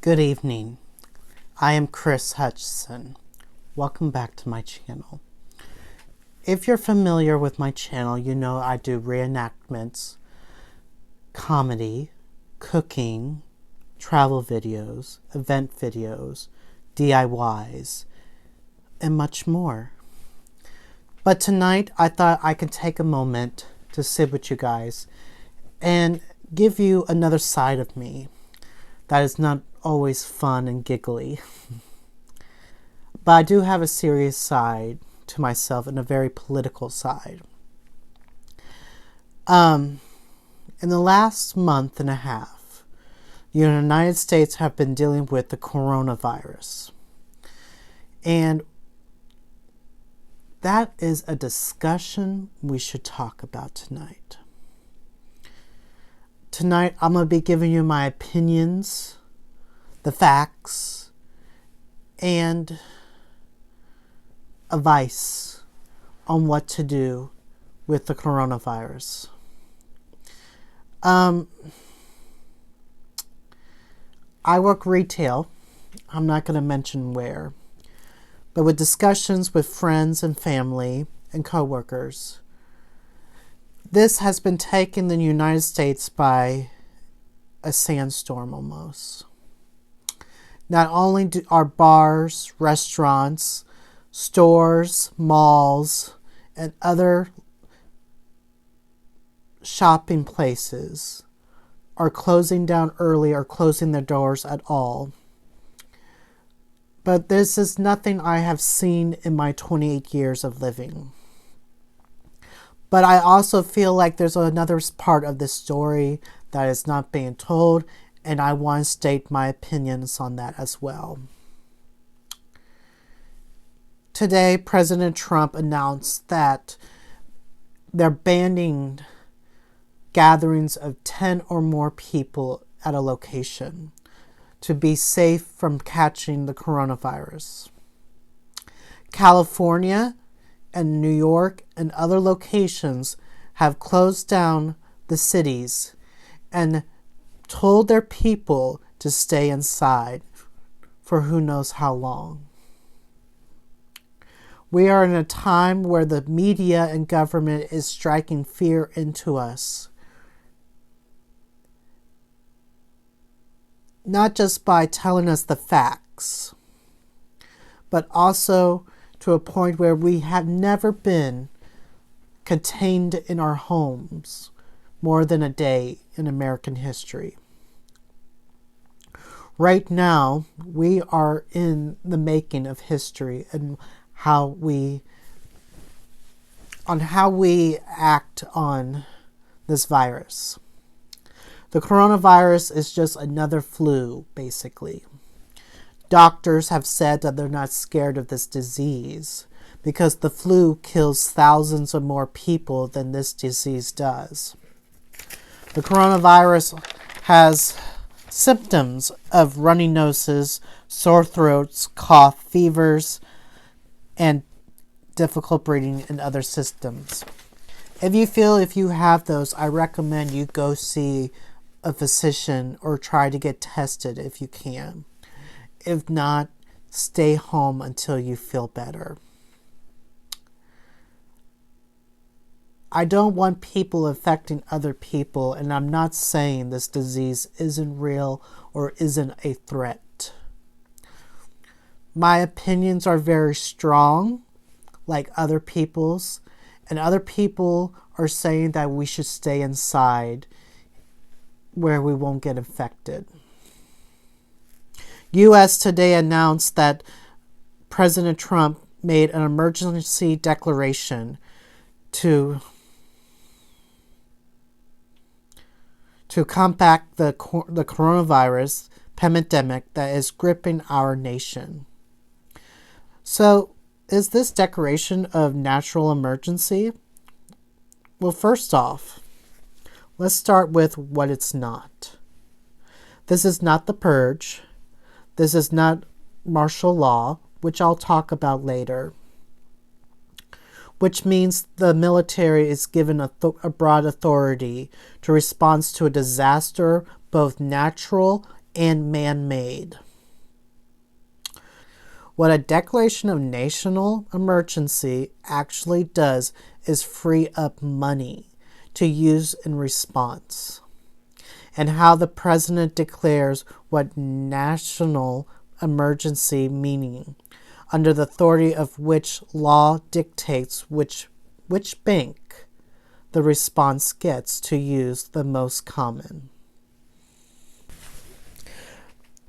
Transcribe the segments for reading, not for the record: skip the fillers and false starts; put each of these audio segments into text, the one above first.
Good evening. I am Chris Hutchinson. Welcome back to my channel. If you're familiar with my channel, you know I do reenactments, comedy, cooking, travel videos, event videos, DIYs, and much more. But tonight I thought I could take a moment to sit with you guys and give you another side of me that is not always fun and giggly. But I do have a serious side to myself and a very political side. In the last month and a half, the United States have been dealing with the coronavirus. And that is a discussion we should talk about tonight. Tonight, I'm going to be giving you my opinions, the facts, and advice on what to do with the coronavirus. I work retail. I'm not going to mention where. But with discussions with friends and family and coworkers, this has been taking the United States by a sandstorm almost. Not only are bars, restaurants, stores, malls, and other shopping places are closing down early or closing their doors at all. But this is nothing I have seen in my 28 years of living. But I also feel like there's another part of this story that is not being told, and I want to state my opinions on that as well. Today, President Trump announced that they're banning gatherings of 10 or more people at a location to be safe from catching the coronavirus. California and New York and other locations have closed down the cities and told their people to stay inside for who knows how long. We are in a time where the media and government is striking fear into us. Not just by telling us the facts, but also to a point where we have never been contained in our homes more than a day in American history. Right now, we are in the making of history and how we act on this virus. The coronavirus is just another flu, basically. Doctors have said that they're not scared of this disease because the flu kills thousands of more people than this disease does. The coronavirus has symptoms of runny noses, sore throats, cough, fevers, and difficult breathing and other symptoms. If you have those, I recommend you go see a physician or try to get tested if you can. If not, stay home until you feel better. I don't want people affecting other people, and I'm not saying this disease isn't real or isn't a threat. My opinions are very strong, like other people's, and other people are saying that we should stay inside where we won't get infected. U.S. today announced that President Trump made an emergency declaration to combat the coronavirus pandemic that is gripping our nation. So, is this declaration of natural emergency? Well, first off, let's start with what it's not. This is not the purge. This is not martial law, which I'll talk about later. Which means the military is given a broad authority to respond to a disaster, both natural and man-made. What a declaration of national emergency actually does is free up money to use in response. And how the president declares what national emergency meaning, under the authority of which law dictates which bank the response gets to use the most common.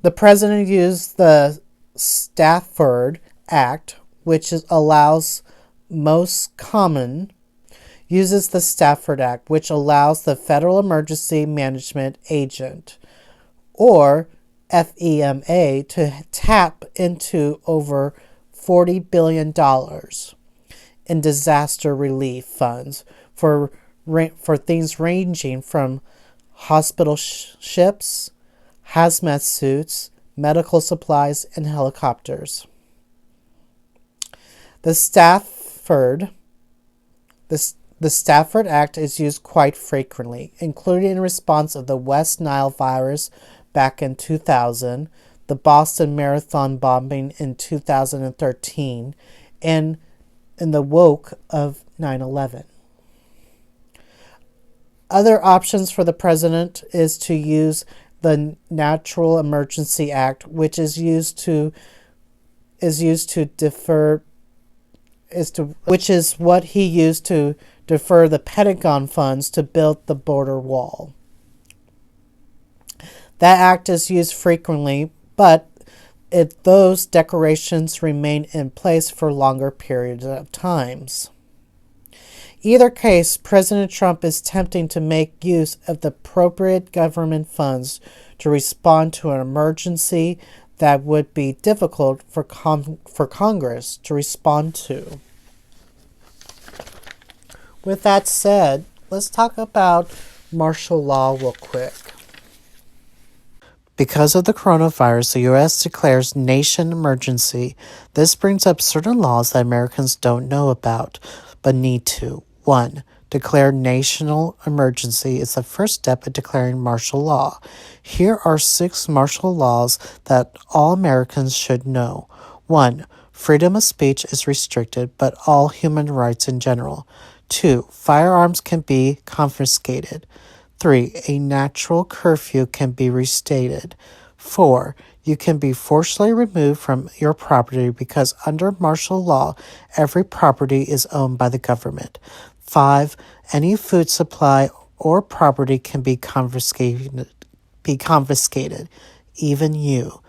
The president used the Stafford Act, which allows most common, uses the Stafford Act, which allows the Federal Emergency Management Agent, or FEMA, to tap into over $40 billion in disaster relief funds for things ranging from hospital ships, hazmat suits, medical supplies, and helicopters. The Stafford Act is used quite frequently, including in response of the West Nile virus back in 2000, the Boston Marathon bombing in 2013, and in the wake of 9/11. Other options for the president is to use the Natural Emergency Act, which is used to defer which is what he used to defer the Pentagon funds to build the border wall. That act is used frequently, but those decorations remain in place for longer periods of times. Either case, President Trump is attempting to make use of the appropriate government funds to respond to an emergency that would be difficult for Congress to respond to. With that said, let's talk about martial law real quick. Because of the coronavirus, the U.S. declares nation emergency. This brings up certain laws that Americans don't know about, but need to. 1. Declare national emergency is the first step in declaring martial law. Here are 6 martial laws that all Americans should know. 1. Freedom of speech is restricted, but all human rights in general. 2. Firearms can be confiscated. 3. A natural curfew can be restated. 4. You can be forcibly removed from your property because under martial law, every property is owned by the government. 5. Any food supply or property can be confiscated, even you.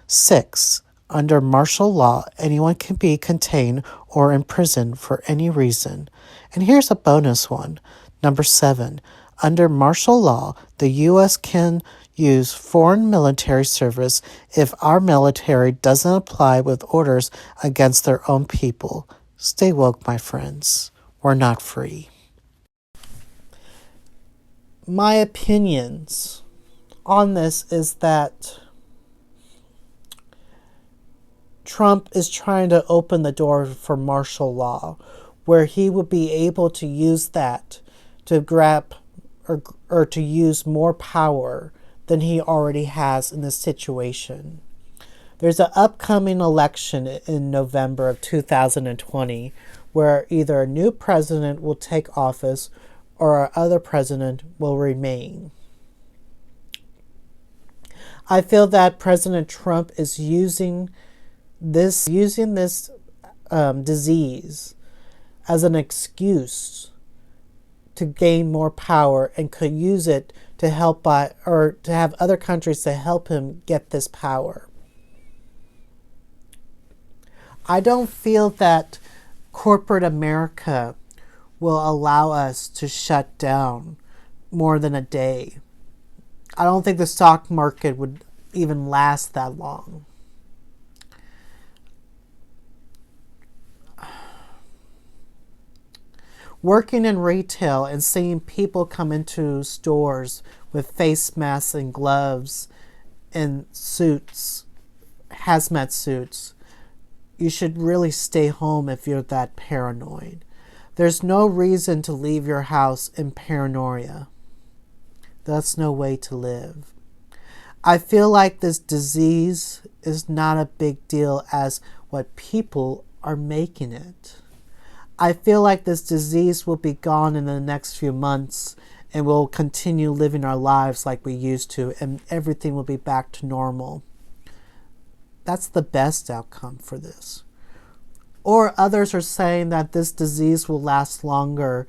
6. Under martial law, anyone can be detained or imprisoned for any reason. And here's a bonus one. Number 7. Under martial law, the U.S. can use foreign military service if our military doesn't apply with orders against their own people. Stay woke, my friends. We're not free. My opinions on this is that Trump is trying to open the door for martial law, where he would be able to use that to grab or to use more power than he already has in this situation. There's an upcoming election in November of 2020 where either a new president will take office or our other president will remain. I feel that President Trump is using this disease as an excuse to gain more power and could use it to to have other countries to help him get this power. I don't feel that corporate America will allow us to shut down more than a day. I don't think the stock market would even last that long. Working in retail and seeing people come into stores with face masks and gloves and suits, hazmat suits, you should really stay home if you're that paranoid. There's no reason to leave your house in paranoia. That's no way to live. I feel like this disease is not a big deal as what people are making it. I feel like this disease will be gone in the next few months and we'll continue living our lives like we used to, and everything will be back to normal. That's the best outcome for this. Or others are saying that this disease will last longer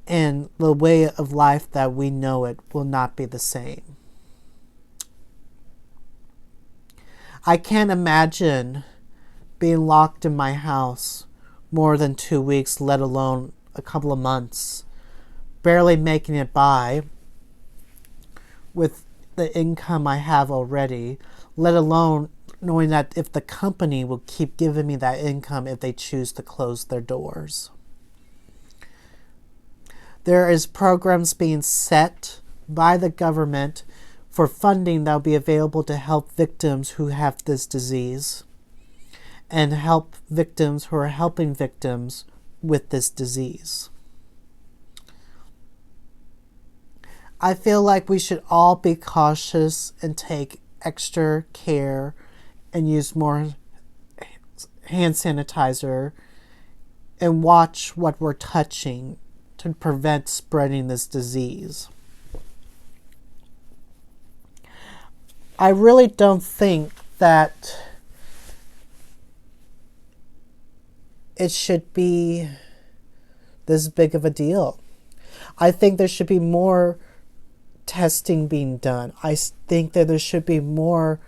and the way of life that we know it will not be the same. I can't imagine being locked in my house more than 2 weeks, let alone a couple of months, barely making it by with the income I have already, let alone knowing that if the company will keep giving me that income if they choose to close their doors. There is programs being set by the government for funding that will be available to help victims who have this disease and help victims who are helping victims with this disease. I feel like we should all be cautious and take extra care and use more hand sanitizer and watch what we're touching to prevent spreading this disease. I really don't think that it should be this big of a deal. I think there should be more testing being done. I think that there should be more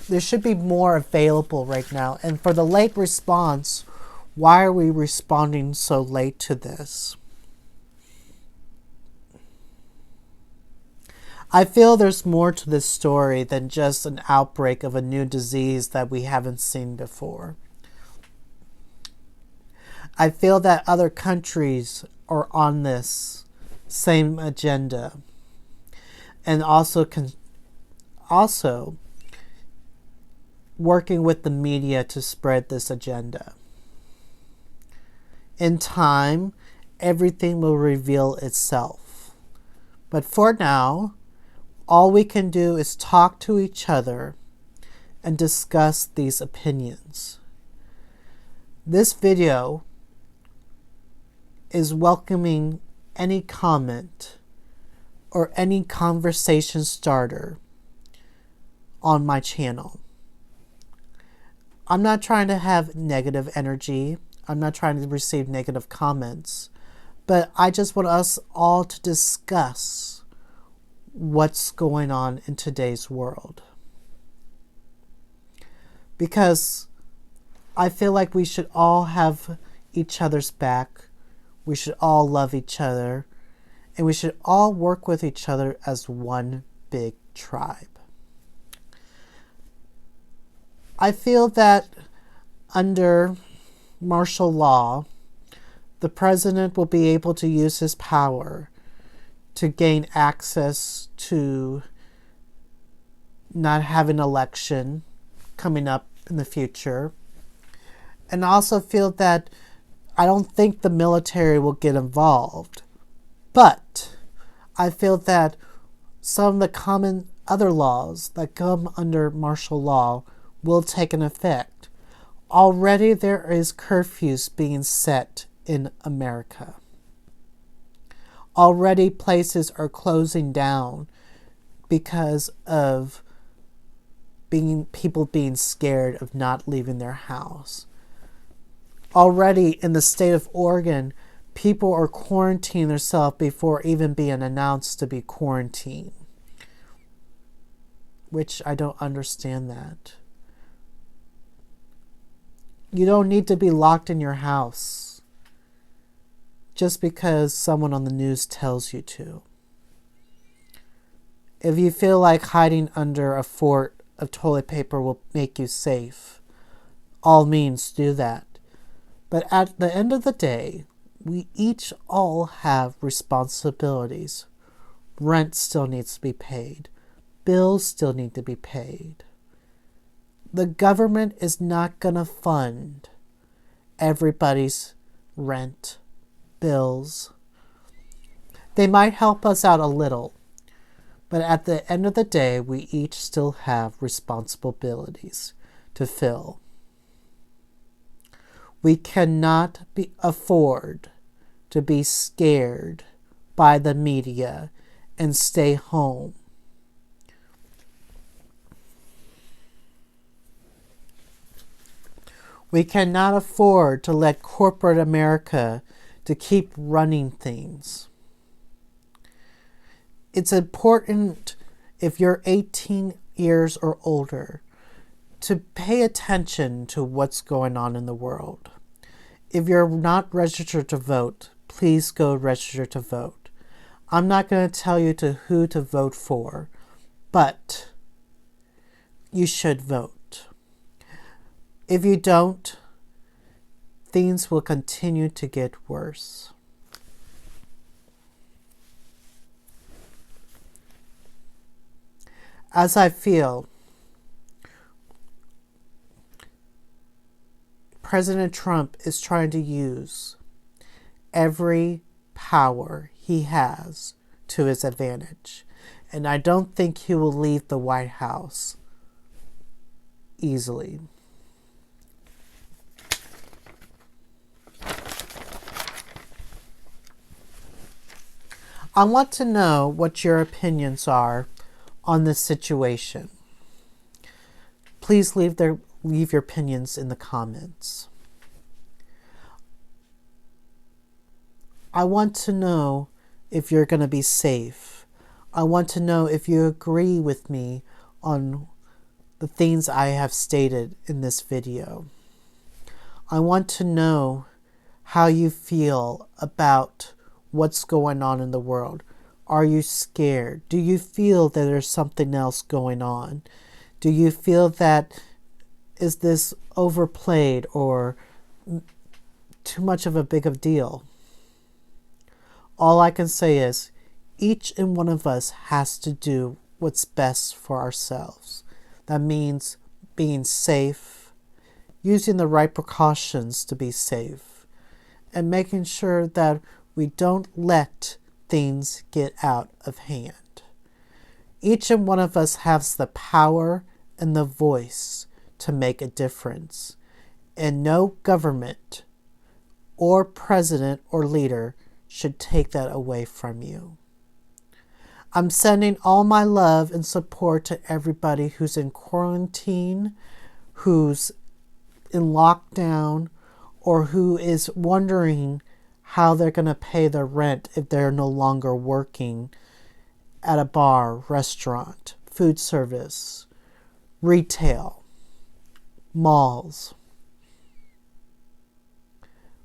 available right now. And for the late response, why are we responding so late to this? I feel there's more to this story than just an outbreak of a new disease that we haven't seen before. I feel that other countries are on this same agenda and also working with the media to spread this agenda. In time, everything will reveal itself. But for now, all we can do is talk to each other and discuss these opinions. This video is welcoming any comment or any conversation starter on my channel. I'm not trying to have negative energy. I'm not trying to receive negative comments. But I just want us all to discuss what's going on in today's world. Because I feel like we should all have each other's back. We should all love each other. And we should all work with each other as one big tribe. I feel that under martial law, the president will be able to use his power to gain access to not have an election coming up in the future. And I also feel that I don't think the military will get involved. But I feel that some of the common other laws that come under martial law will take an effect. Already there is curfews being set in America. Already places are closing down because of people being scared of not leaving their house. Already in the state of Oregon, people are quarantining themselves before even being announced to be quarantined. Which I don't understand that. You don't need to be locked in your house just because someone on the news tells you to. If you feel like hiding under a fort of toilet paper will make you safe, all means do that. But at the end of the day, we each all have responsibilities. Rent still needs to be paid. Bills still need to be paid. The government is not going to fund everybody's rent, bills. They might help us out a little, But at the end of the day, we each still have responsibilities to fill. We cannot afford to be scared by the media and stay home. We cannot afford to let corporate America to keep running things. It's important, if you're 18 years or older, to pay attention to what's going on in the world. If you're not registered to vote, please go register to vote. I'm not going to tell you who to vote for, but you should vote. If you don't, things will continue to get worse. As I feel, President Trump is trying to use every power he has to his advantage. And I don't think he will leave the White House easily. I want to know what your opinions are on this situation. Please leave your opinions in the comments. I want to know if you're going to be safe. I want to know if you agree with me on the things I have stated in this video. I want to know how you feel about what's going on in the world. Are you scared? Do you feel that there's something else going on? Do you feel that is this overplayed or too much of a big of deal? All I can say is each and one of us has to do what's best for ourselves. That means being safe, using the right precautions to be safe, and making sure that we don't let things get out of hand. Each and one of us has the power and the voice to make a difference, and no government or president or leader should take that away from you. I'm sending all my love and support to everybody who's in quarantine, who's in lockdown, or who is wondering how they're going to pay their rent if they're no longer working at a bar, restaurant, food service, retail, malls.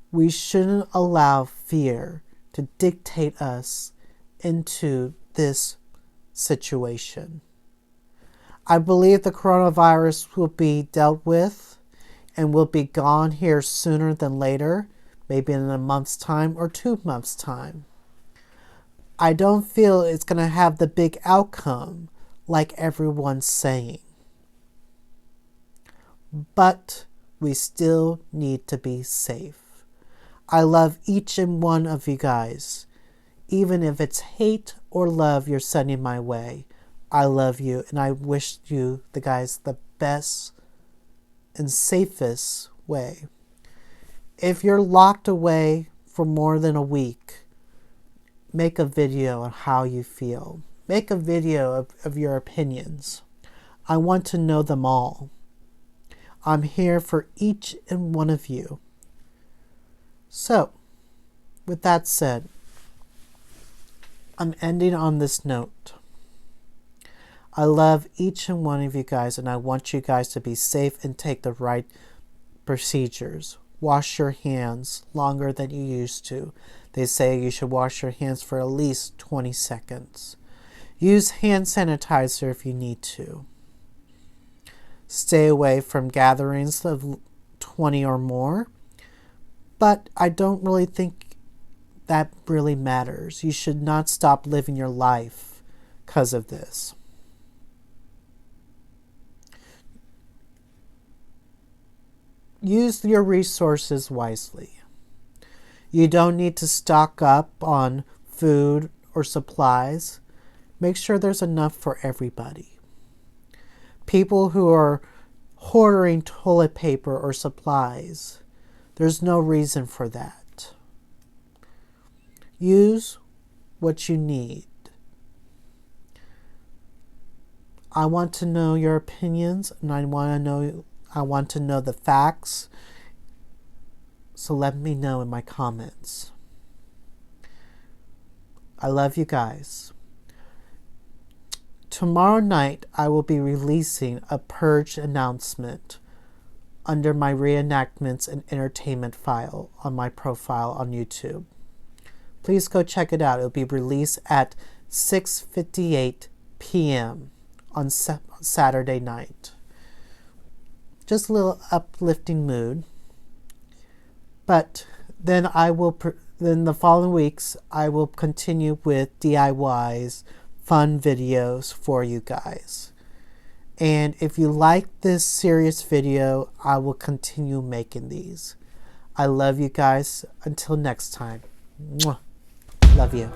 We shouldn't allow fear to dictate us into this situation. I believe the coronavirus will be dealt with and will be gone here sooner than later. Maybe in a month's time or 2 months' time. I don't feel it's going to have the big outcome like everyone's saying. But we still need to be safe. I love each and one of you guys. Even if it's hate or love you're sending my way, I love you and I wish you, the guys, the best and safest way. If you're locked away for more than a week, make a video on how you feel. Make a video of your opinions. I want to know them all. I'm here for each and one of you. So, with that said, I'm ending on this note. I love each and one of you guys, and I want you guys to be safe and take the right procedures. Wash your hands longer than you used to. They say you should wash your hands for at least 20 seconds. Use hand sanitizer if you need to. Stay away from gatherings of 20 or more. But I don't really think that really matters. You should not stop living your life because of this. Use your resources wisely. You don't need to stock up on food or supplies. Make sure there's enough for everybody. People who are hoarding toilet paper or supplies, there's no reason for that. Use what you need. I want to know your opinions, and I want to know the facts. So let me know in my comments. I love you guys. Tomorrow night, I will be releasing a purge announcement under my reenactments and entertainment file on my profile on YouTube. Please go check it out. It'll be released at 6:58 p.m. on Saturday night. Just a little uplifting mood. But then then the following weeks, I will continue with DIYs, fun videos for you guys. And if you like this serious video, I will continue making these. I love you guys. Until next time. Mwah. Love you.